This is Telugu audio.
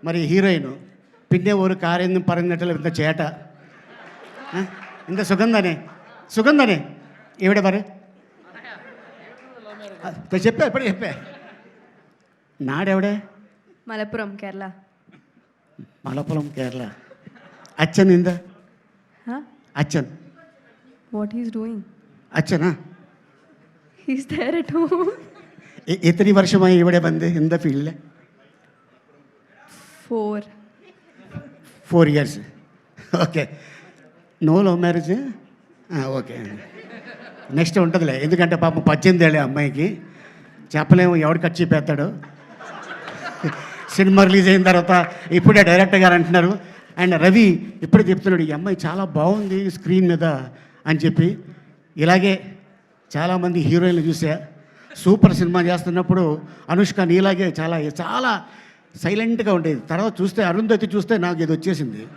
మరి హీరోయిన్ പിന്നെ ഒരു കാര്യം പറഞ്ഞിട്ടില്ല ఇంత ചേട്ട ఇంత സുഗന്ധനെ എവിടെ പറ చెప్పా ఎప్పుడు చెప్పా నాడెవడే മലപ്പുറം കേരള. മലപ്പുറം കേരള അച്ഛൻ എന്താ അച്ഛൻ What he's doing? അച്ഛനാ He's there at home. എത്ര വർഷമായി ഇവിടെ വന്ന് എന്താ ഫീൽഡിൽ 4 years. Okay no love marriage okay next ఉంటుందిలే ఎందుకంటే పాపం 18 ఏళ్ళే అమ్మాయికి చెప్పలేము ఎవడు కట్ చెప్పేస్తాడు సినిమా రిలీజ్ అయిన తర్వాత ఇప్పుడే డైరెక్టర్ గారు అంటున్నారు అండ్ రవి ఇప్పుడే చెప్తున్నాడు ఈ అమ్మాయి చాలా బాగుంది స్క్రీన్ మీద అని చెప్పి ఇలాగే చాలామంది హీరోయిన్లు చూసా సూపర్ సినిమా చేస్తున్నప్పుడు అనుష్క నీలాగే చాలా చాలా సైలెంట్గా ఉండేది తర్వాత చూస్తే అరుంధతి చూస్తే నాకు ఇది వచ్చేసింది